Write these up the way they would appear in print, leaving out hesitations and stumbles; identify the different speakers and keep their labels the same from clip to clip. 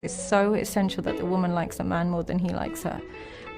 Speaker 1: It's so essential that the woman likes the man more than he likes her.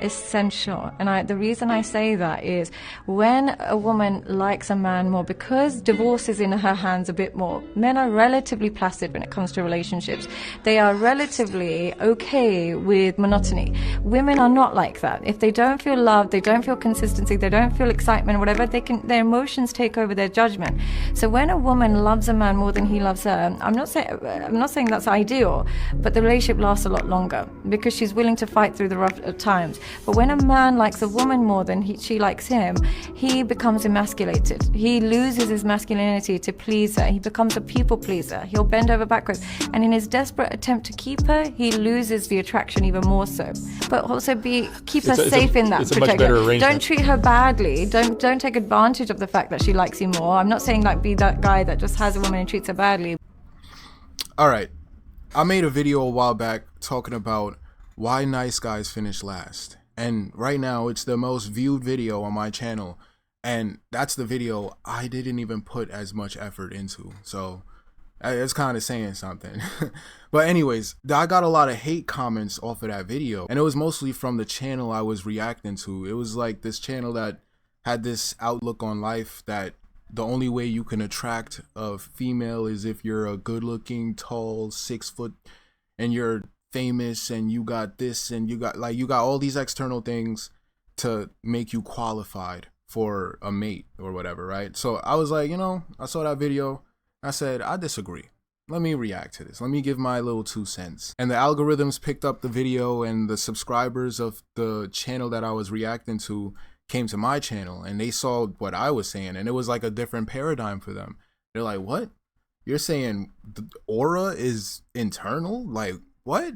Speaker 1: Essential. And the reason I say that is when a woman likes a man more, because divorce is in her hands a bit more, men are relatively placid when it comes to relationships. They are relatively okay with monotony. Women are not like that. If they don't feel love, they don't feel consistency, they don't feel excitement, whatever, their emotions take over their judgment. So when a woman loves a man more than he loves her, I'm not saying that's ideal, but the relationship lasts a lot longer because she's willing to fight through the rough times. But when a man likes a woman more than she likes him, he becomes emasculated. He loses his masculinity to please her. He becomes a people pleaser. He'll bend over backwards. And in his desperate attempt to keep her, he loses the attraction even more so. But also keep her safe in that.
Speaker 2: It's a much better arrangement.
Speaker 1: Don't treat her badly. Don't take advantage of the fact that she likes you more. I'm not saying like be that guy that just has a woman and treats her badly.
Speaker 3: All right. I made a video a while back talking about why nice guys finish last. And right now, it's the most viewed video on my channel. And that's the video I didn't even put as much effort into. So it's kind of saying something. But anyways, I got a lot of hate comments off of that video. And it was mostly from the channel I was reacting to. It was like this channel that had this outlook on life that the only way you can attract a female is if you're a good looking, tall, 6 foot, and you're famous and you got this and you got all these external things to make you qualified for a mate or whatever, right? So I was like, I saw that video. I said, I disagree. Let me react to this. Let me give my little 2 cents. And the algorithms picked up the video, and the subscribers of the channel that I was reacting to came to my channel, and they saw what I was saying, and it was like a different paradigm for them. They're like, what? You're saying the aura is internal? Like, what?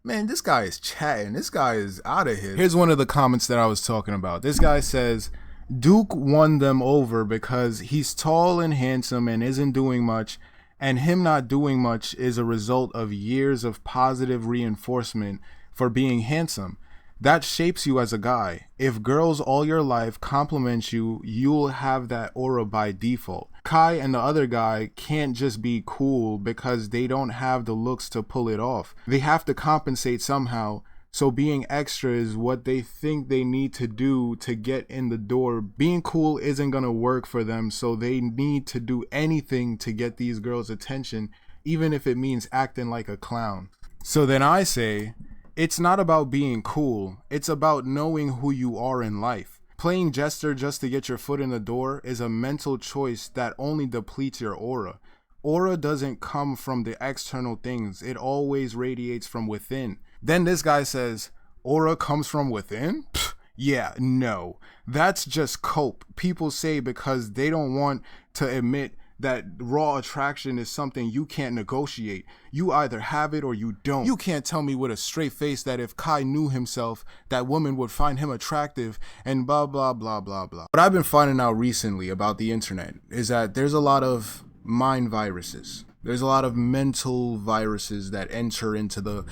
Speaker 3: Man, this guy is chatting. This guy is out of here. Here's one of the comments that I was talking about. This guy says, Duke won them over because he's tall and handsome and isn't doing much, and him not doing much is a result of years of positive reinforcement for being handsome. That shapes you as a guy. If girls all your life compliment you, you'll have that aura by default. Kai and the other guy can't just be cool because they don't have the looks to pull it off. They have to compensate somehow. So being extra is what they think they need to do to get in the door. Being cool isn't gonna work for them, so they need to do anything to get these girls' attention, even if it means acting like a clown. So then I say, it's not about being cool, it's about knowing who you are in life. Playing jester just to get your foot in the door is a mental choice that only depletes your aura. Aura doesn't come from the external things, it always radiates from within. Then this guy says, aura comes from within? Pfft, yeah, no. That's just cope. People say because they don't want to admit that raw attraction is something you can't negotiate. You either have it or you don't. You can't tell me with a straight face that if Kai knew himself, that woman would find him attractive and blah, blah, blah, blah, blah. What I've been finding out recently about the internet is that there's a lot of mind viruses. There's a lot of mental viruses that enter into the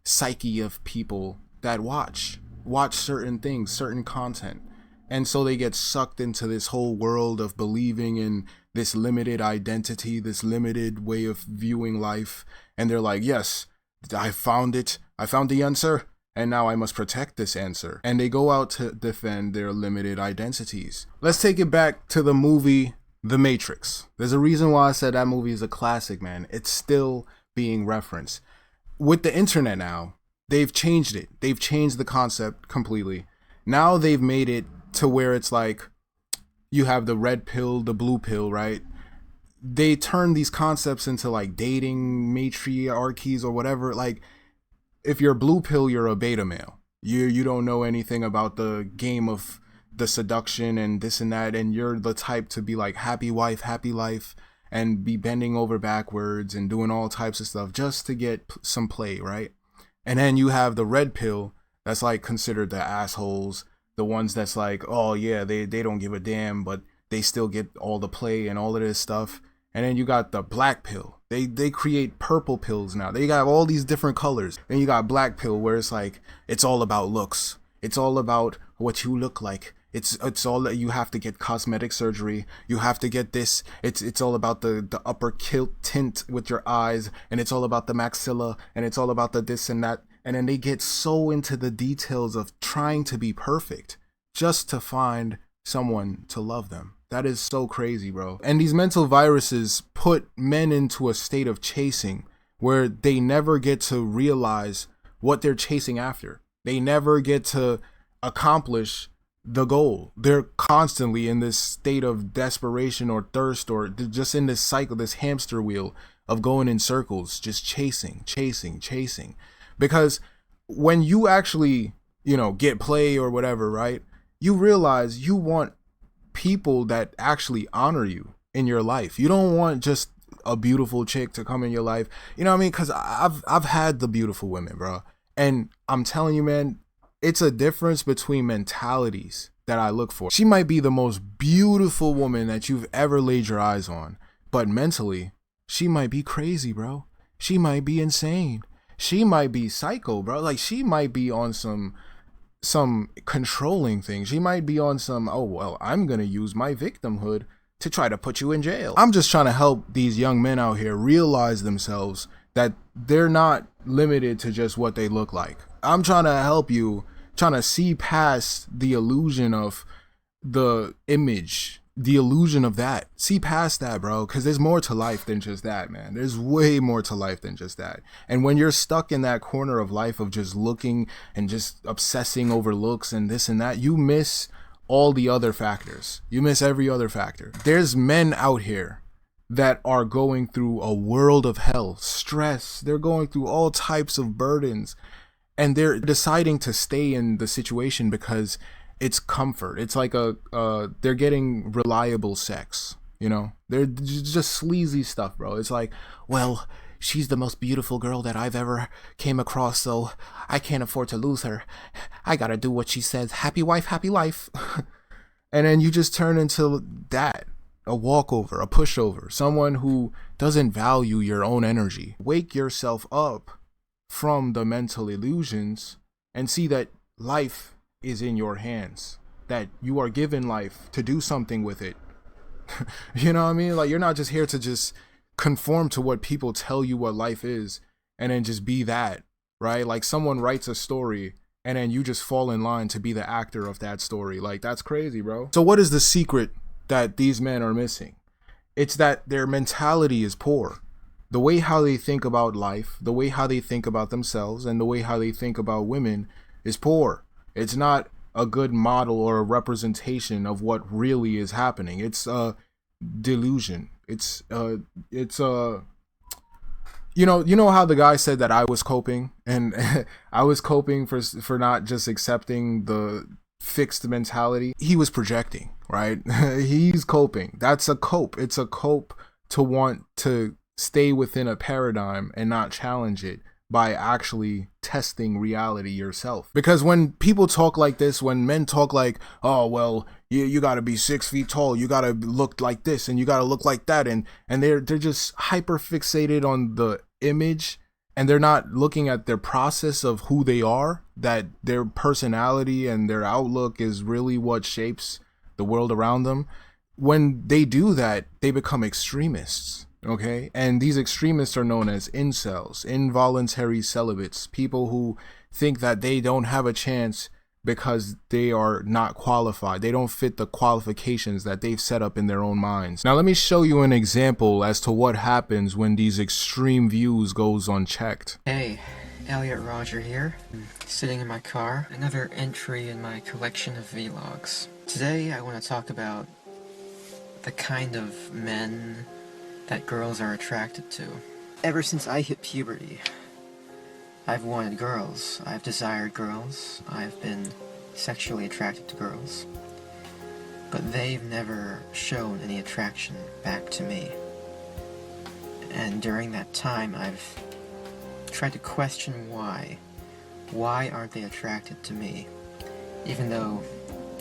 Speaker 3: psyche of people that watch certain things, certain content. And so they get sucked into this whole world of believing in this limited identity, this limited way of viewing life. And they're like, yes, I found it. I found the answer. And now I must protect this answer. And they go out to defend their limited identities. Let's take it back to the movie The Matrix. There's a reason why I said that movie is a classic, man. It's still being referenced. With the internet now, they've changed it. They've changed the concept completely. Now they've made it to where it's like, you have the red pill, the blue pill, right? They turn these concepts into like dating matriarchies or whatever. Like, if you're blue pill, you're a beta male. You don't know anything about the game of the seduction and this and that, and you're the type to be like happy wife, happy life, and be bending over backwards and doing all types of stuff just to get some play, right? And then you have the red pill that's like considered the assholes, the ones that's like, oh yeah, they don't give a damn, but they still get all the play and all of this stuff. And then you got the black pill. They create purple pills now. They got all these different colors. Then you got black pill where it's like, it's all about looks. It's all about what you look like. It's all that you have to get cosmetic surgery. You have to get this. It's all about the upper kilt tint with your eyes, and it's all about the maxilla, and it's all about the this and that. And then they get so into the details of trying to be perfect just to find someone to love them. That is so crazy, bro. And these mental viruses put men into a state of chasing where they never get to realize what they're chasing after. They never get to accomplish the goal. They're constantly in this state of desperation or thirst, or just in this cycle, this hamster wheel of going in circles, just chasing. Because when you actually, get play or whatever, right? You realize you want people that actually honor you in your life. You don't want just a beautiful chick to come in your life. You know what I mean? Because I've had the beautiful women, bro. And I'm telling you, man, it's a difference between mentalities that I look for. She might be the most beautiful woman that you've ever laid your eyes on, but mentally, she might be crazy, bro. She might be insane. She might be psycho, bro. Like, she might be on some controlling thing. She might be on some, oh, well, I'm going to use my victimhood to try to put you in jail. I'm just trying to help these young men out here realize themselves that they're not limited to just what they look like. I'm trying to help you, trying to see past the illusion of the image, the illusion of that. See past that, bro, because there's more to life than just that, man. There's way more to life than just that. And when you're stuck in that corner of life of just looking and just obsessing over looks and this and that, you miss all the other factors. You miss every other factor. There's men out here that are going through a world of hell, stress. They're going through all types of burdens, and they're deciding to stay in the situation because it's comfort. It's like they're getting reliable sex, They're just sleazy stuff, bro. It's like, well, she's the most beautiful girl that I've ever came across, so I can't afford to lose her. I gotta do what she says. Happy wife, happy life. And then you just turn into that. A walkover, a pushover, someone who doesn't value your own energy. Wake yourself up from the mental illusions and see that life is in your hands, that you are given life to do something with it. You know what I mean? Like, you're not just here to just conform to what people tell you what life is and then just be that, right? Like, someone writes a story and then you just fall in line to be the actor of that story. Like, that's crazy, bro. So what is the secret that these men are missing? It's that their mentality is poor. The way how they think about life, the way how they think about themselves, and the way how they think about women is poor. It's not a good model or a representation of what really is happening. It's a delusion. It's you know how the guy said that I was coping, and I was coping for not just accepting the fixed mentality. He was projecting, right? He's coping. That's a cope. It's a cope to want to stay within a paradigm and not challenge it by actually testing reality yourself. Because when people talk like this, when men talk like, oh, well, you gotta be 6 feet tall, you gotta look like this and you gotta look like that, and they're just hyper fixated on the image, and they're not looking at their process of who they are, that their personality and their outlook is really what shapes the world around them. When they do that, they become extremists, okay? And these extremists are known as incels, involuntary celibates, people who think that they don't have a chance because they are not qualified. They don't fit the qualifications that they've set up in their own minds. Now, let me show you an example as to what happens when these extreme views goes unchecked.
Speaker 2: Hey, Elliot Roger here. I'm sitting in my car, another entry in my collection of vlogs. Today, I want to talk about the kind of men that girls are attracted to. Ever since I hit puberty, I've wanted girls, I've desired girls, I've been sexually attracted to girls, but they've never shown any attraction back to me. And during that time, I've tried to question why. Why aren't they attracted to me? Even though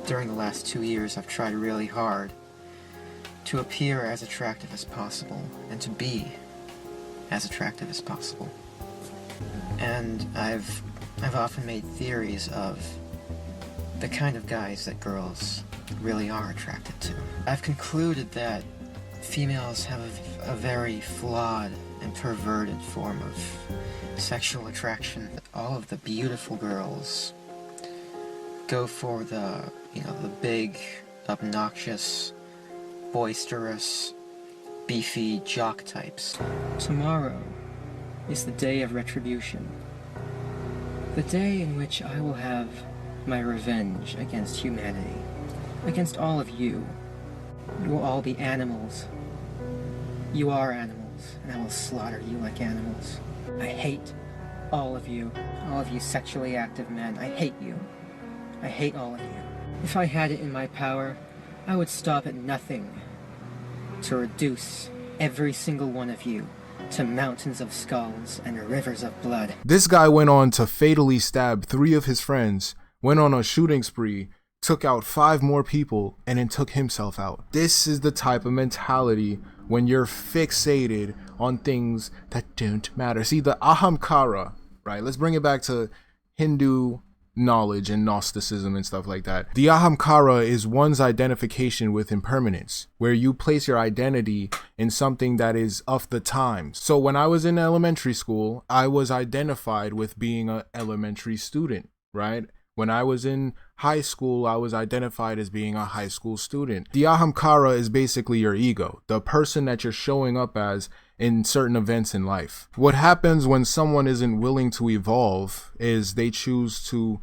Speaker 2: during the last 2 years I've tried really hard to appear as attractive as possible and to be as attractive as possible. And I've often made theories of the kind of guys that girls really are attracted to. I've concluded that females have a very flawed and perverted form of sexual attraction. All of the beautiful girls go for the big, obnoxious, boisterous, beefy jock types. Tomorrow is the day of retribution. The day in which I will have my revenge against humanity, against all of you. You will all be animals. You are animals, and I will slaughter you like animals. I hate all of you sexually active men. I hate you. I hate all of you. If I had it in my power, I would stop at nothing to reduce every single one of you to mountains of skulls and rivers of blood.
Speaker 3: This guy went on to fatally stab 3 of his friends, went on a shooting spree, took out 5 more people, and then took himself out. This is the type of mentality when you're fixated on things that don't matter. See, the ahamkara, right? Let's bring it back to Hindu knowledge and Gnosticism and stuff like that. The ahamkara is one's identification with impermanence, where you place your identity in something that is of the times. So when I was in elementary school, I was identified with being an elementary student, right? When I was in high school, I was identified as being a high school student. The ahamkara is basically your ego, the person that you're showing up as in certain events in life. What happens when someone isn't willing to evolve is they choose to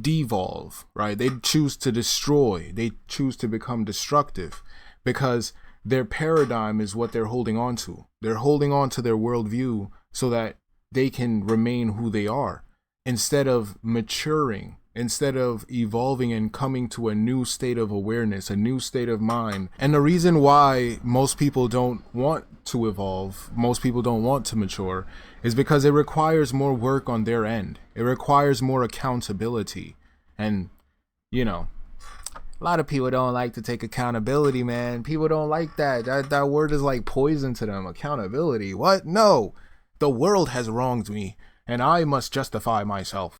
Speaker 3: devolve, right? They choose to destroy. They choose to become destructive because their paradigm is what they're holding on to. They're holding on to their worldview so that they can remain who they are instead of maturing, instead of evolving and coming to a new state of awareness, a new state of mind. And the reason why most people don't want to evolve, most people don't want to mature, is because it requires more work on their end. It requires more accountability. And, you know, a lot of people don't like to take accountability, man. People don't like that. That word is like poison to them. Accountability. What? No. The world has wronged me, and I must justify myself.